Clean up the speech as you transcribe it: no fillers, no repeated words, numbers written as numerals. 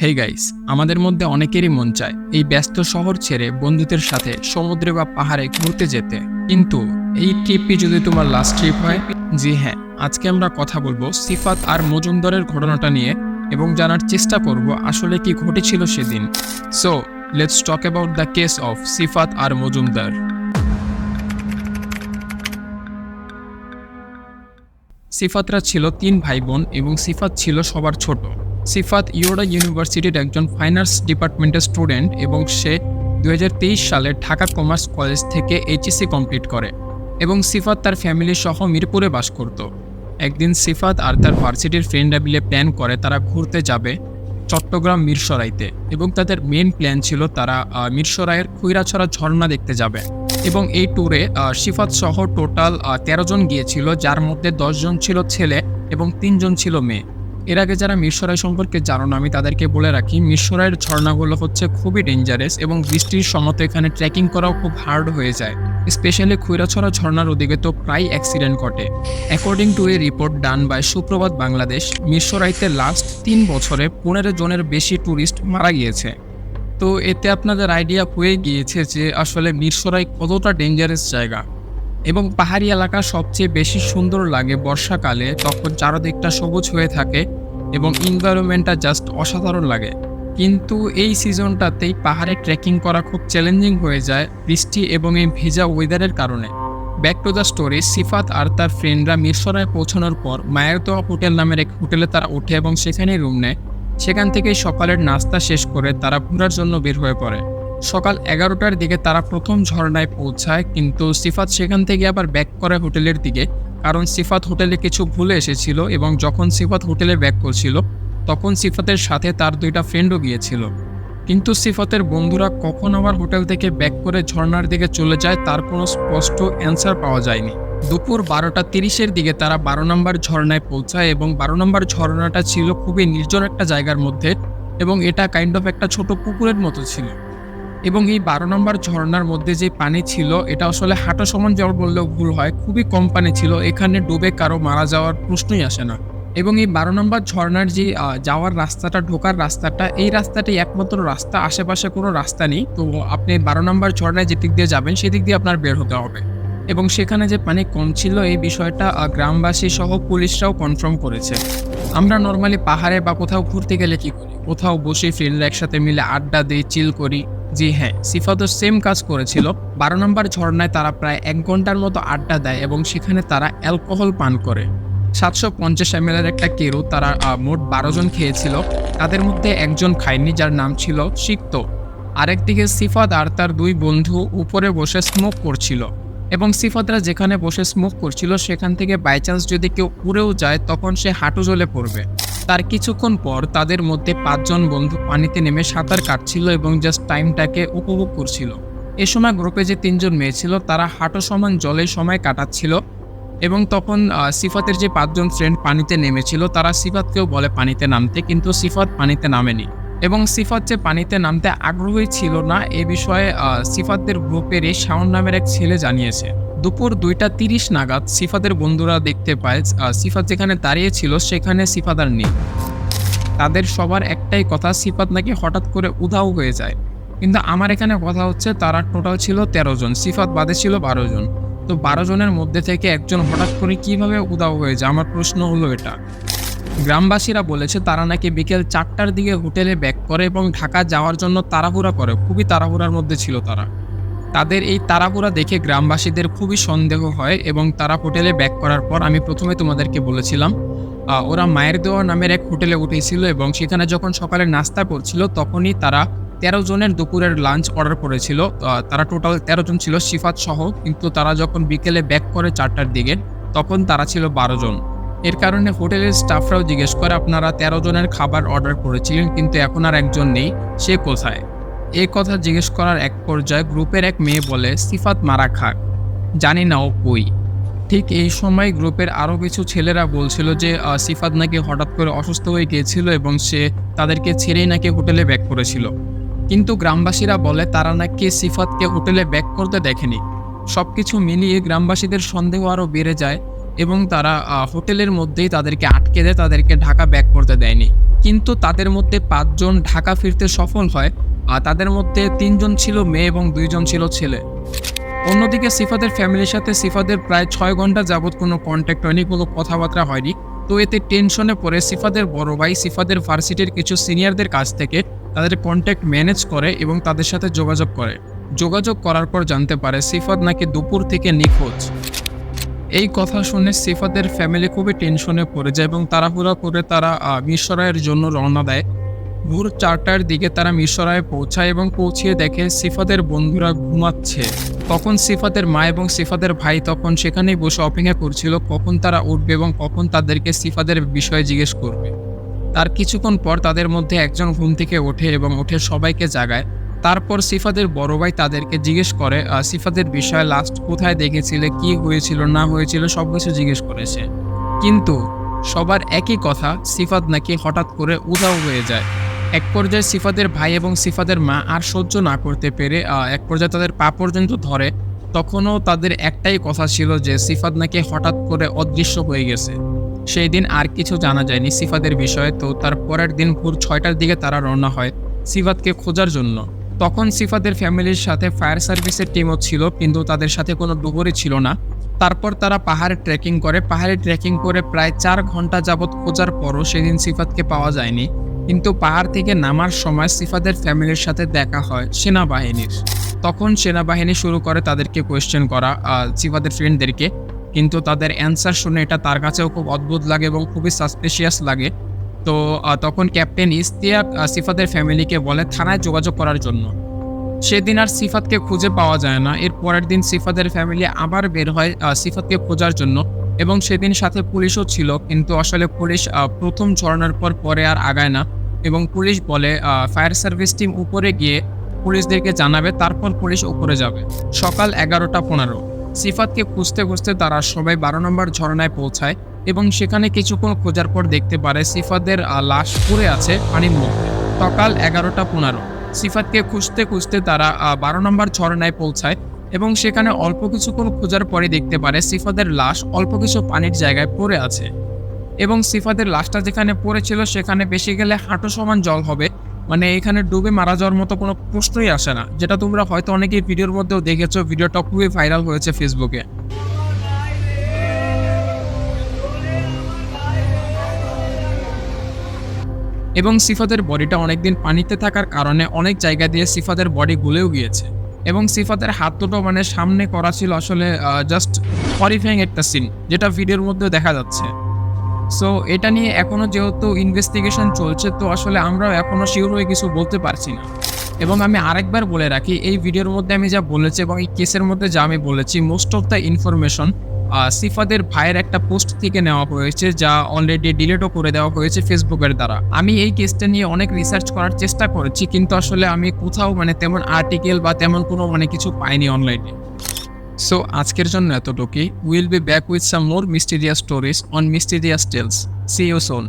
Hey guys, আমাদের মধ্যে অনেকেরই মন চায় এই ব্যস্ত শহর ছেড়ে বন্ধুদের সাথে সমুদ্রে বা পাহাড়ে ঘুরতে যেতে। কিন্তু এই ট্রিপটি যদি তোমার লাস্ট ট্রিপ হয়, জি হ্যাঁ, আজকে আমরা কথা বলবো সিফাত আর মজুমদারের ঘটনাটা নিয়ে এবং জানার চেষ্টা করব আসলে কি ঘটেছিল সেদিন। So let's talk about the case of Sifat আর মজুমদার। সিফাতরা ছিল ৩ ভাই বোন এবং সিফাত ছিল সবার ছোট। সিফাত ইয়োরা ইউনিভার্সিটির একজন ফাইন্যান্স ডিপার্টমেন্টের স্টুডেন্ট এবং সে ২০২৩ সালে ঢাকা কমার্স কলেজ থেকে এইচএসসি কমপ্লিট করে এবং সিফাত তার ফ্যামিলি সহ মিরপুরে বাস করত। একদিন সিফাত আর তার ভার্সিটির ফ্রেন্ডরা মিলে প্ল্যান করে তারা ঘুরতে যাবে চট্টগ্রাম মিরসরাইতে এবং তাদের মেন প্ল্যান ছিল তারা মিরসরাইয়ের খৈরাছড়া ঝর্ণা দেখতে যাবে। এবং এই ট্যুরে সিফাত সহ টোটাল ১৩ জন গিয়েছিল, যার মধ্যে ১০ জন ছিল ছেলে এবং ৩ জন ছিল মেয়ে। এর আগে যারা মিরসরাই সম্পর্কে জানো না, আমি তাদেরকে বলে রাখি, মিরসরাইয়ের ঝর্ণাগুলো হচ্ছে খুবই ডেঞ্জারাস এবং বৃষ্টির সময় তো এখানে ট্রেকিং করাও খুব হার্ড হয়ে যায়। স্পেশালি খৈরাছড়া ঝর্ণার ওদিকে তো প্রায় অ্যাক্সিডেন্ট ঘটে। According to a report done by Suprabhat Bangladesh, মিরসরাইতে last ৩ বছরে ১৫ জনের বেশি ট্যুরিস্ট মারা গিয়েছে। তো এতে আপনাদের আইডিয়া হয়ে গিয়েছে যে আসলে মিরসরাই কতটা ডেঞ্জারাস জায়গা। এবং পাহাড়ি এলাকা সবচেয়ে বেশি সুন্দর লাগে বর্ষাকালে, তখন চারদিকটা সবুজ হয়ে থাকে এবং এনভায়রনমেন্টটা জাস্ট অসাধারণ লাগে। কিন্তু এই সিজনটাতেই পাহাড়ে ট্রেকিং করা খুব চ্যালেঞ্জিং হয়ে যায় বৃষ্টি এবং এই ভেজা ওয়েদারের কারণে। ব্যাক টু দ্য স্টোরি, সিফাত আর তার ফ্রেন্ডরা মিরসরায় পৌঁছানোর পর মায়ারদোয়া হোটেল নামের এক হোটেলে তারা ওঠে এবং সেখানেই রুম নেয়। সেখান থেকেই সকালের নাস্তা শেষ করে তারা ঘোরার জন্য বের হয়ে পড়ে। সকাল ১১টার দিকে তারা প্রথম ঝর্ণায় পৌঁছায়, কিন্তু সিফাত সেখান থেকে আবার ব্যাক করে হোটেলের দিকে, কারণ সিফাত হোটেলে কিছু ভুলে এসেছিল এবং যখন সিফাত হোটেলে ব্যাক করছিল তখন সিফাতের সাথে তার ২টা ফ্রেন্ডও গিয়েছিল। কিন্তু সিফাতের বন্ধুরা কখন আবার হোটেল থেকে ব্যাক করে ঝর্ণার দিকে চলে যায় তার কোনো স্পষ্ট অ্যান্সার পাওয়া যায়নি। দুপুর ১২টা ৩০-এর দিকে তারা ১২ নম্বর ঝর্ণায় পৌঁছায় এবং ১২ নম্বর ঝর্ণাটা ছিল খুবই নির্জন একটা জায়গার মধ্যে এবং এটা কাইন্ড অফ একটা ছোট পুকুরের মতো ছিল। এবং এই ১২ নম্বর ঝর্ণার মধ্যে যে পানি ছিল এটা আসলে হাঁটা সমান জল বললেও ভুল হয়, খুবই কম পানি ছিল, এখানে ডুবে কারো মারা যাওয়ার প্রশ্নই আসে না। এবং এই ১২ নম্বর ঝর্ণার যে যাওয়ার রাস্তাটা, ঢোকার রাস্তাটা, এই রাস্তাটাই একমাত্র রাস্তা, আশেপাশে কোনো রাস্তা নেই। তো আপনি ১২ নম্বর ঝর্ণায় যে দিক দিয়ে যাবেন সেদিক দিয়ে আপনার বের হতে হবে। এবং সেখানে যে পানি কম ছিল এই বিষয়টা গ্রামবাসী সহ পুলিশরাও কনফার্ম করেছে। আমরা নর্মালি পাহাড়ে বা কোথাও ঘুরতে গেলে কি করি, কোথাও বসে ফ্রেন্ডরা একসাথে মিলে আড্ডা দিই, চিল করি। জি হ্যাঁ, সিফাতও সেম কাজ করেছিল। ১২ নম্বর ঝর্ণায় তারা প্রায় ১ ঘন্টার মতো আড্ডা দেয় এবং সেখানে তারা অ্যালকোহল পান করে। ৭৫০ ml একটা কেরু তারা মোট ১২ জন খেয়েছিল। তাদের মধ্যে একজন খায়নি, যার নাম ছিল সিক্ত। আরেকদিকে সিফাত আর তার ২ বন্ধু উপরে বসে স্মোক করছিল এবং সিফাতরা যেখানে বসে স্মোক করছিল সেখান থেকে বাই চান্স যদি কেউ উড়েও যায় তখন সে হাঁটু জ্বলে পড়বে। তার কিছুক্ষণ পর তাদের মধ্যে ৫ জন বন্ধু পানিতে নেমে সাঁতার কাটছিল এবং জাস্ট টাইমটাকে উপভোগ করছিল। এ সময় গ্রুপে যে ৩ জন মেয়ে ছিল তারা হাঁটু সমান জলে সময় কাটাচ্ছিল এবং তখন সিফাতের যে ৫ জন ফ্রেন্ড পানিতে নেমেছিল তারা সিফাতকেও বলে পানিতে নামতে, কিন্তু সিফাত পানিতে নামেনি। এবং সিফাত যে পানিতে নামতে আগ্রহী ছিল না এ বিষয়ে সিফাতদের গ্রুপেরই শাওন নামের এক ছেলে জানিয়েছে। দুপুর ২টা ৩০ নাগাদ সিফাতের বন্ধুরা দেখতে পায় সিফাত যেখানে দাঁড়িয়ে ছিল সেখানে সিফাত আর নেই। তাদের সবার একটাই কথা, সিফাত নাকি হঠাৎ করে উধাও হয়ে যায়। কিন্তু আমার এখানে কথা হচ্ছে তারা টোটাল ছিল ১৩ জন, সিফাত বাদে ছিল ১২ জন। তো ১২ জনের মধ্যে থেকে একজন হঠাৎ করে কিভাবে উধাও হয়ে যায়, আমার প্রশ্ন হলো এটা। গ্রামবাসীরা বলেছে তারা নাকি বিকেল ৪টার দিকে হোটেলে ব্যাক করে এবং ঢাকা যাওয়ার জন্য তাড়াহুড়া করে, খুবই তাড়াহুড়ার মধ্যে ছিল তারা। তাদের এই তাড়াহুড়া দেখে গ্রামবাসীদের খুবই সন্দেহ হয় এবং তারা হোটেলে ব্যাক করার পর, আমি প্রথমে তোমাদেরকে বলেছিলাম, ওরা মায়ারদোয়া নামের এক হোটেলে উঠেছিল এবং সেখানে যখন সকালে নাস্তা করছিল তখনই তারা ১৩ জনের দুপুরের লাঞ্চ অর্ডার করেছিল। তারা টোটাল ১৩ জন ছিল সিফাত সহ, কিন্তু তারা যখন বিকেলে ব্যাক করে ৪টার দিকে তখন তারা ছিল ১২ জন। এর কারণে হোটেলের স্টাফরাও জিজ্ঞেস করে আপনারা ১৩ জনের খাবার অর্ডার করেছিলেন কিন্তু এখন আর একজন নেই, সে কোথায়? এই কথা জিজ্ঞেস করার এক পর্যায়ে গ্রুপের এক মেয়ে বলে সিফাত মারা খাক, জানি না ও কই। ঠিক এই সময় গ্রুপের আরও কিছু ছেলেরা বলছিল যে সিফাত নাকি হঠাৎ করে অসুস্থ হয়ে গিয়েছিল এবং সে তাদেরকে ছেড়েই নাকি হোটেলে ব্যাক করেছিল। কিন্তু গ্রামবাসীরা বলে তারা নাকি সিফাতকে হোটেলে ব্যাক করতে দেখেনি। সবকিছু মিলিয়ে গ্রামবাসীদের সন্দেহ আরও বেড়ে যায় এবং তারা হোটেলের মধ্যেই তাদেরকে আটকে দেয়, তাদেরকে ঢাকা ব্যাক করতে দেয়নি। কিন্তু তাদের মধ্যে ৫ জন ঢাকা ফিরতে সফল হয়। তাদের মধ্যে ৩ জন ছিল মেয়ে এবং ২ জন ছিল ছেলে। অন্যদিকে সিফাতের ফ্যামিলির সাথে সিফাতের প্রায় ৬ ঘন্টা যাবৎ কোনো কন্ট্যাক্ট হয়নি, কোনো কথাবার্তা হয়নি। তো এতে টেনশনে পড়ে সিফাতের বড় ভাই সিফাতের ভার্সিটির কিছু সিনিয়রদের কাছ থেকে তাদের কন্ট্যাক্ট ম্যানেজ করে এবং তাদের সাথে যোগাযোগ করে। যোগাযোগ করার পর জানতে পারে সিফাত নাকি দুপুর থেকে নিখোঁজ। এই কথা শুনে সিফাতের ফ্যামিলি খুবই টেনশনে পড়ে যায় এবং তাড়াহুড়া করে তারা মিরসরাইয়ের জন্য রওনা দেয়। ভোর ৪টার দিকে তারা মিরসরাইয়ে পৌঁছায় এবং পৌঁছিয়ে দেখে সিফাতের বন্ধুরা ঘুমাচ্ছে। তখন সিফাতের মা এবং সিফাতের ভাই তখন সেখানেই বসে অপেক্ষা করছিল কখন তারা উঠবে এবং কখন তাদেরকে সিফাতের বিষয়ে জিজ্ঞেস করবে। তার কিছুক্ষণ পর তাদের মধ্যে একজন ঘুম থেকে ওঠে এবং উঠে সবাইকে জাগায়। তারপর সিফাতের বড় ভাই তাদেরকে জিজ্ঞেস করে সিফাতের বিষয়ে লাস্ট কোথায় দেখেছিলে, কি হয়েছিল না হয়েছিল সবকিছু জিজ্ঞেস করেছে। কিন্তু সবার একই কথা, সিফাত নাকি হঠাৎ করে উধাও হয়ে যায়। এক পর্যায়ে সিফাতের ভাই এবং সিফাতের মা আর সহ্য না করতে পেরে এক পর্যায়ে তাদের পা পর্যন্ত ধরে। তখনও তাদের একটাই কথা ছিল যে সিফাত নাকি হঠাৎ করে অদৃশ্য হয়ে গেছে। সেই দিন আর কিছু জানা যায়নি সিফাতের বিষয়ে। তো তার পরের দিন ভোর ৬টার দিকে তারা রওনা হয় সিফাতকে খোঁজার জন্য। তখন সিফাতের ফ্যামিলির সাথে ফায়ার সার্ভিসের টিমও ছিল, কিন্তু তাদের সাথে কোনো ডুবুরি ছিল না। তারপর তারা পাহাড়ে ট্রেকিং করে। পাহাড়ে ট্রেকিং করে প্রায় ৪ ঘন্টা যাবৎ খোঁজার পরও সেদিন সিফাতকে পাওয়া যায়নি। কিন্তু পাহাড় থেকে নামার সময় সিফাতের ফ্যামিলির সাথে দেখা হয় সেনাবাহিনীর। তখন সেনাবাহিনী শুরু করে তাদেরকে কোয়েশ্চেন করা সিফাতের ফ্রেন্ডদেরকে। কিন্তু তাদের অ্যান্সার শুনে এটা তার কাছেও খুব অদ্ভুত লাগে এবং খুবই সাসপিশিয়াস লাগে। তো তখন ক্যাপ্টেন ইশতিয়াক সিফাতের ফ্যামিলিকে বলে থানায় যোগাযোগ করার জন্য। সেদিন আর সিফাতকে খুঁজে পাওয়া যায় না। এর পরের দিন সিফাতের ফ্যামিলি আবার বের হয় সিফাতকে খোঁজার জন্য এবং সেদিন সাথে পুলিশও ছিল। কিন্তু আসলে পুলিশ প্রথম ঝরনার পর পরে আর আগায় না এবং পুলিশ বলে ফায়ার সার্ভিস টিম উপরে গিয়ে পুলিশদেরকে জানাবে, তারপর পুলিশ উপরে যাবে। সকাল 11:15 সিফাতকে খুঁজতে খুঁজতে তারা সবাই 12 নম্বর ঝরনায় পৌঁছায় এবং সেখানে কিছুক্ষণ খোঁজার পর দেখতে পারে সিফাতের লাশ পড়ে আছে পানির মধ্যে। সকাল 11:15 সিফাতকে খুঁজতে খুঁজতে তারা 12 নম্বর ঝরনায় পৌঁছায় এবং সেখানে অল্প কিছুক্ষণ খোঁজার পরে দেখতে পারে সিফাতের লাশ অল্প কিছু পানির জায়গায় পড়ে আছে এবং সিফাতের লাশটা যেখানে পড়েছিল সেখানে বেশি গেলে হাঁটু সমান জল হবে। মানে এখানে ডুবে মারা যাওয়ার মতো কোনো প্রশ্নই আসে না, যেটা তোমরা হয়তো অনেকেই ভিডিওর মধ্যেও দেখেছো। ভিডিওটা খুবই ভাইরাল হয়েছে ফেসবুকে। এবং সিফাতের বডিটা অনেকদিন পানিতে থাকার কারণে অনেক জায়গা দিয়ে সিফাতের বডি গলেও গিয়েছে এবং সিফাতের হাত দুটো মানে সামনে করা ছিল। আসলে জাস্ট হরিফাইং একটা সিন, যেটা ভিডিওর মধ্যে দেখা যাচ্ছে। সো এটা নিয়ে এখনও যেহেতু ইনভেস্টিগেশন চলছে, তো আসলে আমরাও এখনও শিওর হয়ে কিছু বলতে পারছি না। এবং আমি আরেকবার বলে রাখি, এই ভিডিওর মধ্যে আমি যা বলেছি এবং এই কেসের মধ্যে যা আমি বলেছি, মোস্ট অফ দ্য ইনফরমেশন সিফাতের ভাইয়ের একটা পোস্ট থেকে নেওয়া হয়েছে, যা অলরেডি ডিলিটও করে দেওয়া হয়েছে ফেসবুকের দ্বারা। আমি এই কেসটা নিয়ে অনেক রিসার্চ করার চেষ্টা করেছি, কিন্তু আসলে আমি কোথাও মানে তেমন আর্টিকেল বা তেমন কোনো মানে কিছু পাইনি অনলাইনে। সো আজকের জন্য এতটুকুই। Will be back with some more mysterious stories on mysterious tales. See you soon.